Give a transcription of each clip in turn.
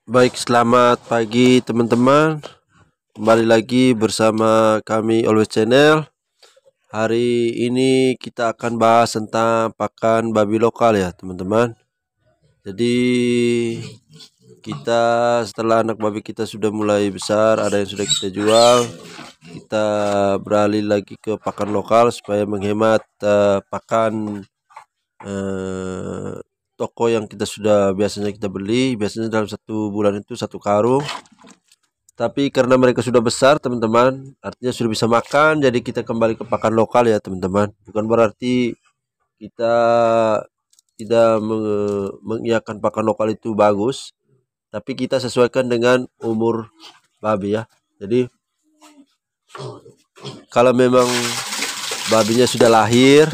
Baik, selamat pagi teman-teman. Kembali lagi bersama kami Always Channel. Hari ini kita akan bahas tentang pakan babi lokal ya teman-teman. Jadi kita setelah anak babi kita sudah mulai besar, ada yang sudah kita jual, kita beralih lagi ke pakan lokal supaya menghemat pakan toko yang kita sudah biasanya kita beli. Biasanya dalam 1 bulan itu 1 karung, tapi karena mereka sudah besar teman-teman, artinya sudah bisa makan, jadi kita kembali ke pakan lokal ya teman-teman. Bukan berarti kita tidak mengiyakan pakan lokal itu bagus, tapi kita sesuaikan dengan umur babi ya. Jadi kalau memang babinya sudah lahir,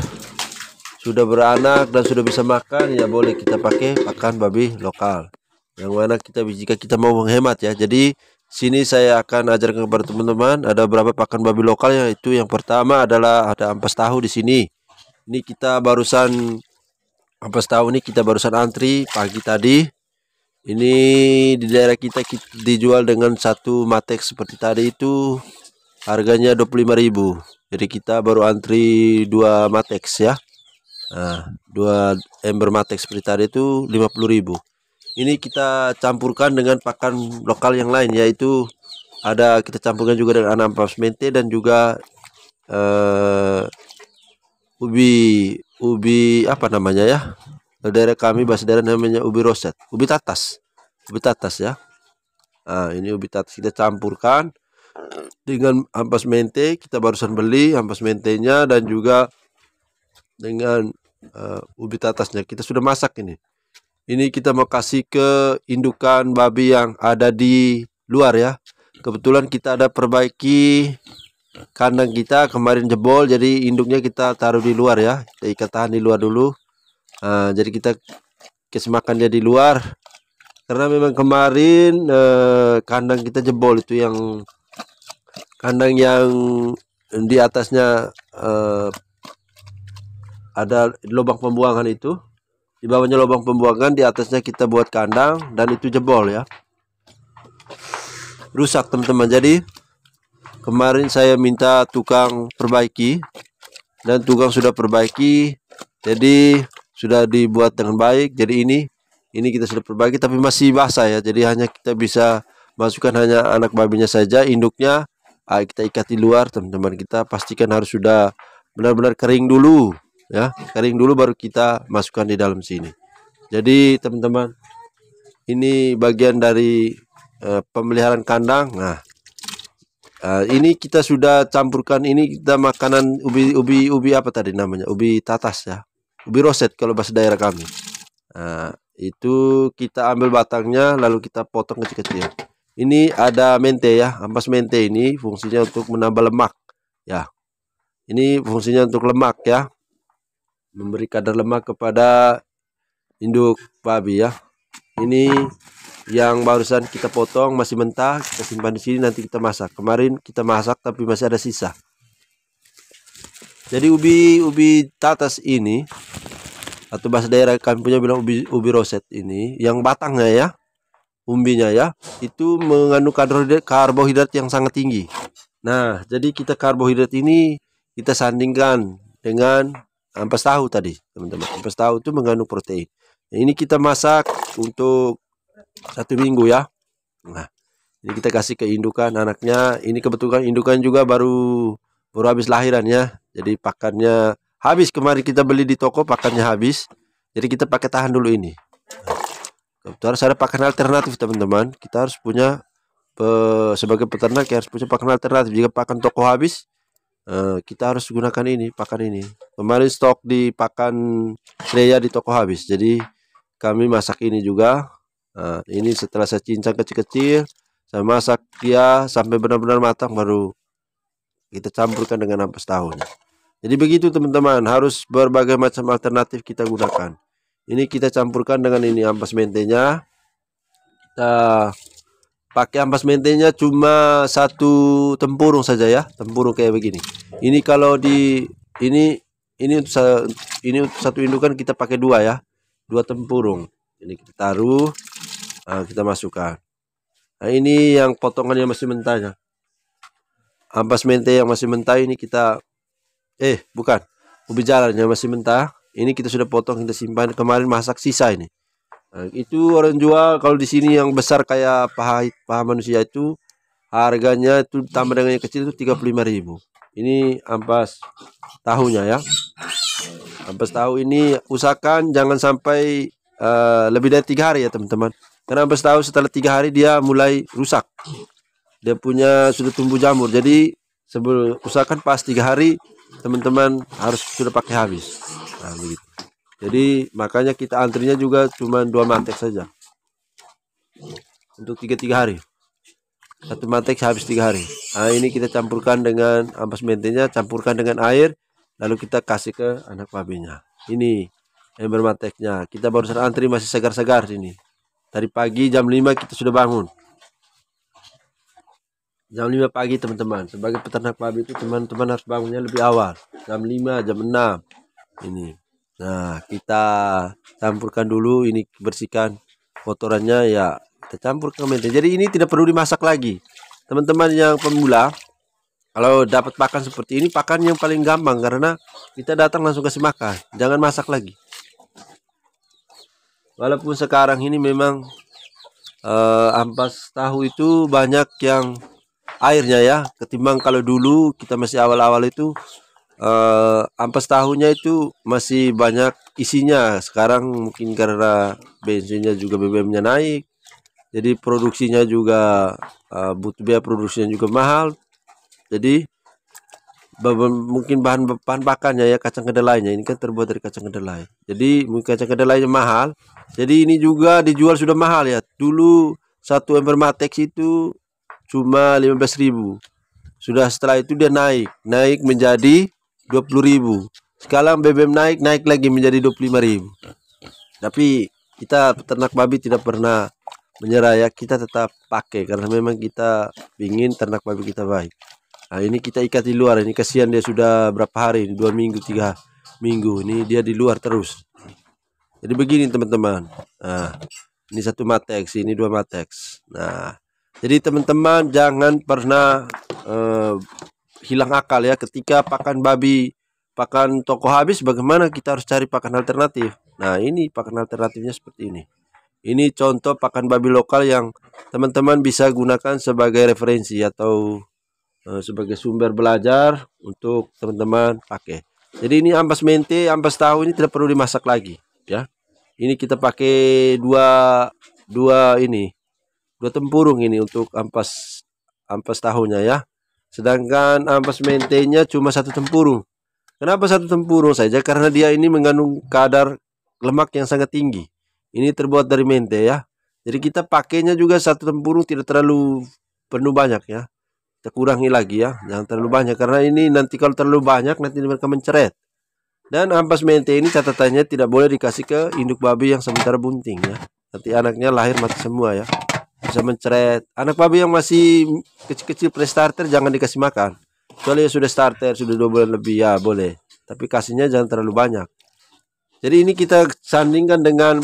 sudah beranak dan sudah bisa makan, ya boleh kita pakai pakan babi lokal. Yang mana jika kita mau menghemat ya. Jadi sini saya akan ajarkan kepada teman-teman ada beberapa pakan babi lokal, yaitu yang pertama adalah ada ampas tahu di sini. Ini kita barusan ampas tahu ini kita barusan antri pagi tadi. Ini di daerah kita dijual dengan satu matek seperti tadi itu harganya 25.000. Jadi kita baru antri 2 matek ya. Nah, 2 ember matek seperti tadi itu 50.000. Ini kita campurkan dengan pakan lokal yang lain, yaitu kita campurkan juga dengan ampas mente dan juga ubi apa namanya ya, daerah kami bahasa daerah namanya ubi roset, ubi tatas ya. Nah, ini ubi tatas kita campurkan dengan ampas mente. Kita barusan beli ampas mentenya dan juga dengan ubi tatasnya kita sudah masak. Ini kita mau kasih ke indukan babi yang ada di luar ya. Kebetulan kita ada perbaiki kandang kita kemarin jebol, jadi induknya kita taruh di luar ya. Kita ikat tahan di luar dulu. Jadi kita kasih makan dia di luar. Karena memang kemarin kandang kita jebol, itu yang kandang yang di atasnya ada lubang pembuangan itu. Di bawahnya lubang pembuangan, di atasnya kita buat kandang dan itu jebol ya. Rusak teman-teman. Jadi kemarin saya minta tukang perbaiki dan tukang sudah perbaiki. Jadi sudah dibuat dengan baik. Jadi ini kita sudah perbaiki tapi masih basah ya. Jadi hanya kita bisa masukkan hanya anak babinya saja, induknya kita ikat di luar teman-teman. Kita pastikan harus sudah benar-benar kering dulu ya, kering dulu baru kita masukkan di dalam sini. Jadi teman-teman, ini bagian dari pemeliharaan kandang. Nah, ini kita sudah campurkan, ini kita makanan ubi apa tadi namanya, ubi tatas ya, ubi roset kalau bahasa daerah kami. Nah, itu kita ambil batangnya lalu kita potong kecil-kecil. Ini ada mente ya, ampas mente ini fungsinya untuk menambah lemak ya. Ini fungsinya untuk lemak ya, memberi kadar lemak kepada induk babi ya. Ini yang barusan kita potong masih mentah, kita simpan di sini, nanti kita masak. Kemarin kita masak tapi masih ada sisa. Jadi ubi tatas ini, atau bahasa daerah kami punya bilang ubi roset ini, yang batangnya ya, umbinya ya, itu mengandung karbohidrat yang sangat tinggi. Nah, jadi kita karbohidrat ini kita sandingkan dengan ampas tahu tadi teman-teman. Ampas tahu itu mengandung protein. Nah, ini kita masak untuk 1 minggu ya. Nah, ini kita kasih ke indukan anaknya. Ini kebetulan indukan juga baru habis lahiran ya. Jadi pakannya habis, kemarin kita beli di toko pakannya habis. Jadi kita pakai tahan dulu ini. Kebetulan ada pakan alternatif teman-teman. Kita harus punya sebagai peternak ya, harus punya pakan alternatif. Jika pakan toko habis, kita harus gunakan ini, pakan ini. Kemarin stok di pakan Freya di toko habis, jadi kami masak ini juga. Nah, ini setelah saya cincang kecil-kecil, saya masak dia sampai benar-benar matang, baru kita campurkan dengan ampas tahu. Jadi begitu teman-teman, harus berbagai macam alternatif kita gunakan. Ini kita campurkan dengan ini ampas mentenya. Kita pakai ampas mentenya cuma 1 tempurung saja ya, tempurung kayak begini. Ini kalau ini untuk 1 indukan kita pakai 2 ya, 2 tempurung. Ini kita taruh. Nah, kita masukkan. Nah, ini yang potongan yang masih mentahnya. Ampas mente yang masih mentah ini kita bukan. Ubi jalan yang masih mentah. Ini kita sudah potong, kita simpan kemarin masak sisa ini. Nah, itu orang jual kalau di sini yang besar kayak paha manusia itu harganya itu tambah dengan yang kecil itu 35.000. Ini ampas tahunya ya. Ampas tahu ini usahakan jangan sampai lebih dari 3 hari ya teman-teman. Karena ampas tahu setelah 3 hari dia mulai rusak. Dia punya sudah tumbuh jamur. Jadi sebelum usahakan pas 3 hari teman-teman harus sudah pakai habis. Nah, begitu. Jadi makanya kita antrinya juga cuma 2 mantek saja untuk 3 hari. 1 mantek habis 3 hari. Nah, ini kita campurkan dengan ampas mentenya, campurkan dengan air, lalu kita kasih ke anak babinya. Ini ember manteknya. Kita barusan antri masih segar-segar sini. Tadi pagi jam 5 kita sudah bangun. Jam 5 pagi teman-teman. Sebagai peternak babi itu teman-teman harus bangunnya lebih awal. Jam 5, jam 6. Ini. Nah, kita campurkan dulu, ini bersihkan kotorannya ya. Kita campur ke mente. Jadi ini tidak perlu dimasak lagi. Teman-teman yang pemula, kalau dapat pakan seperti ini, pakan yang paling gampang karena kita datang langsung kasih makan. Jangan masak lagi. Walaupun sekarang ini memang ampas tahu itu banyak yang airnya ya, ketimbang kalau dulu kita masih awal-awal itu ampas tahunya itu masih banyak isinya. Sekarang mungkin karena bensinnya juga BBM-nya naik, jadi produksinya juga butuh biaya produksinya juga mahal. Jadi mungkin bahan pakannya ya kacang kedelainya ini kan terbuat dari kacang kedelai. Jadi mungkin kacang kedelainya mahal. Jadi ini juga dijual sudah mahal ya. Dulu satu ember matex itu cuma 15.000. Sudah setelah itu dia naik menjadi 20.000. Sekarang BBM naik lagi menjadi 25.000. Tapi kita peternak babi tidak pernah menyerah ya, kita tetap pakai karena memang kita ingin ternak babi kita baik. Nah, ini kita ikat di luar. Ini kasihan dia sudah berapa hari? 2 minggu, 3 minggu. Ini dia di luar terus. Jadi begini teman-teman. Nah, ini 1 matex, ini 2 matex. Nah, jadi teman-teman jangan pernah hilang akal ya ketika pakan babi, pakan toko habis, bagaimana kita harus cari pakan alternatif. Nah, ini pakan alternatifnya seperti ini. Ini contoh pakan babi lokal yang teman-teman bisa gunakan sebagai referensi atau sebagai sumber belajar untuk teman-teman pakai. Jadi ini ampas mente, ampas tahu ini tidak perlu dimasak lagi ya. Ini kita pakai dua tempurung ini untuk ampas tahunya ya. Sedangkan ampas mentenya cuma 1 tempurung. Kenapa 1 tempurung saja? Karena dia ini mengandung kadar lemak yang sangat tinggi. Ini terbuat dari mente ya. Jadi kita pakainya juga 1 tempurung tidak terlalu penuh banyak ya. Kita kurangi lagi ya, jangan terlalu banyak karena ini nanti kalau terlalu banyak nanti mereka menceret. Dan ampas mente ini catatannya tidak boleh dikasih ke induk babi yang sementara bunting ya. Nanti anaknya lahir mati semua ya, bisa menceret. Anak babi yang masih kecil-kecil pre-starter jangan dikasih makan. Kecuali sudah starter, sudah 2 bulan lebih ya boleh. Tapi kasihnya jangan terlalu banyak. Jadi ini kita sandingkan dengan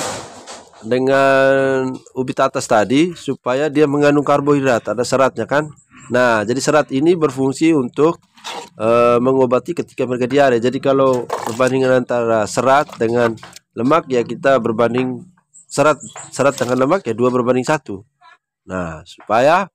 ubi tatas tadi supaya dia mengandung karbohidrat, ada seratnya kan. Nah, jadi serat ini berfungsi untuk mengobati ketika mereka diare. Jadi kalau perbandingan antara serat dengan lemak ya kita berbanding serat dengan lemak ya 2:1. Nah, supaya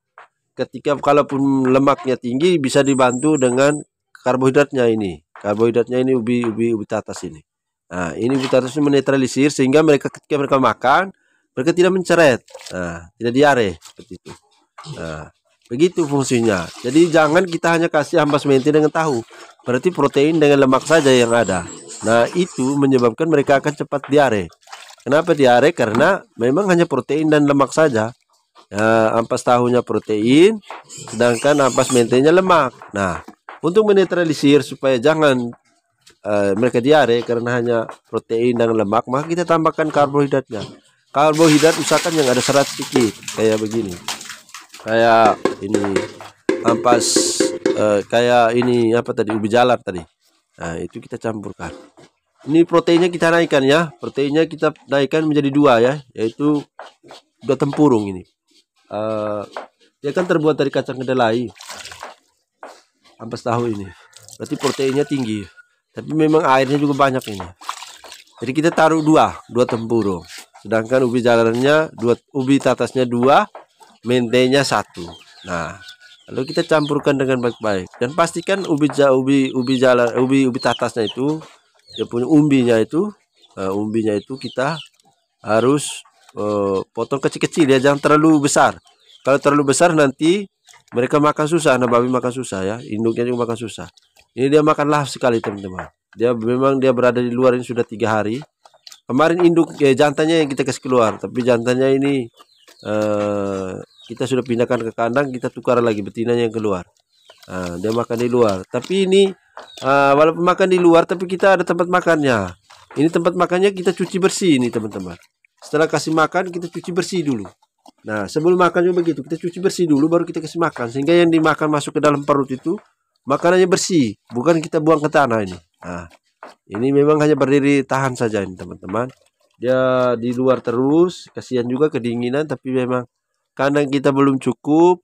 ketika kalaupun lemaknya tinggi bisa dibantu dengan karbohidratnya ini. Karbohidratnya ini ubi tatas ini. Nah, ini ubi tatas ini menetralisir sehingga mereka ketika mereka makan mereka tidak menceret. Nah, tidak diare seperti itu. Nah, begitu fungsinya. Jadi jangan kita hanya kasih ampas mente dengan tahu. Berarti protein dengan lemak saja yang ada. Nah, itu menyebabkan mereka akan cepat diare. Kenapa diare? Karena memang hanya protein dan lemak saja. Ampas tahunya protein, sedangkan ampas mentenya lemak. Nah, untuk menetralisir supaya jangan mereka diare karena hanya protein dan lemak, maka kita tambahkan karbohidratnya. Karbohidrat usahakan yang ada serat sedikit, kayak begini. Kayak ini ampas kayak ini apa tadi ubi jalar tadi. Nah, itu kita campurkan. Ini proteinnya kita naikkan ya. Proteinnya kita naikkan menjadi 2 ya, yaitu dua tempurung ini. Dia kan terbuat dari kacang kedelai, ampas tahu ini. Berarti proteinnya tinggi. Tapi memang airnya juga banyak ini. Jadi kita taruh dua tempurung. Sedangkan ubi jalarnya ubi tatasnya 2, mentenya 1. Nah, lalu kita campurkan dengan baik-baik dan pastikan ubi tatasnya itu, dia punya umbinya itu kita harus potong kecil-kecil ya, jangan terlalu besar. Kalau terlalu besar nanti mereka makan susah, anak babi makan susah ya, induknya juga makan susah. Ini dia makan lahap sekali teman-teman. Dia berada di luar ini sudah 3 hari. Kemarin induk jantannya yang kita kasih keluar, tapi jantannya ini kita sudah pindahkan ke kandang, kita tukar lagi betinanya yang keluar. Dia makan di luar. Tapi ini walaupun makan di luar, tapi kita ada tempat makannya. Ini tempat makannya kita cuci bersih ini teman-teman. Setelah kasih makan kita cuci bersih dulu. Nah, sebelum makan juga begitu, kita cuci bersih dulu baru kita kasih makan, sehingga yang dimakan masuk ke dalam perut itu makanannya bersih, bukan kita buang ke tanah ini. Nah, ini memang hanya berdiri tahan saja ini teman-teman. Dia di luar terus, kasihan juga kedinginan, tapi memang kandang kita belum cukup.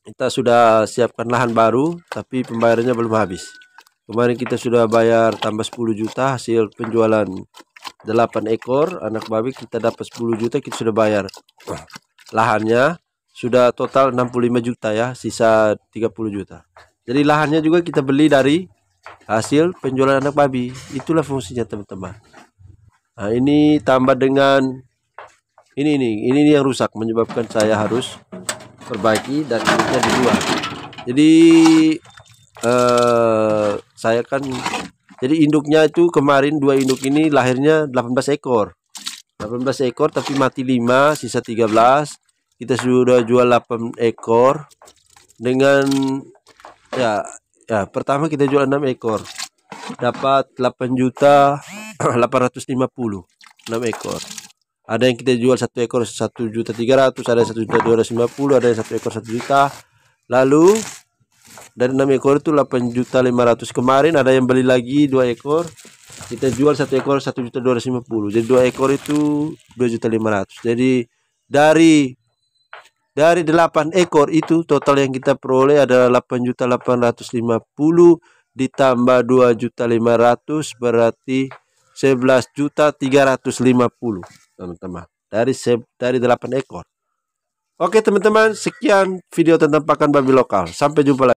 Kita sudah siapkan lahan baru, tapi pembayarannya belum habis. Kemarin kita sudah bayar tambah 10 juta hasil penjualan 8 ekor anak babi, kita dapat 10 juta, kita sudah bayar. Lahannya sudah total 65 juta ya, sisa 30 juta. Jadi lahannya juga kita beli dari hasil penjualan anak babi. Itulah fungsinya teman-teman. Nah, ini tambah dengan ini yang rusak, menyebabkan saya harus perbaiki dan induknya dijual. Jadi saya kan jadi induknya itu kemarin 2 induk ini lahirnya 18 ekor. 18 ekor tapi mati 5, sisa 13. Kita sudah jual 8 ekor dengan ya pertama kita jual 6 ekor. Dapat 8 juta 850 6 ekor. Ada yang kita jual 1 ekor 1 juta 300, ada 1 juta 250, ada yang 1 ekor 1 juta. Lalu dari 6 ekor itu 8 juta 500. Kemarin ada yang beli lagi 2 ekor. Kita jual 1 ekor 1 juta 250. Jadi 2 ekor itu 2 juta 500. Jadi dari 8 ekor itu total yang kita peroleh adalah 8 juta 850 ditambah 2 juta 500 berarti 11 juta 350 teman-teman. Dari 8 ekor. Oke teman-teman, sekian video tentang pakan babi lokal. Sampai jumpa lagi.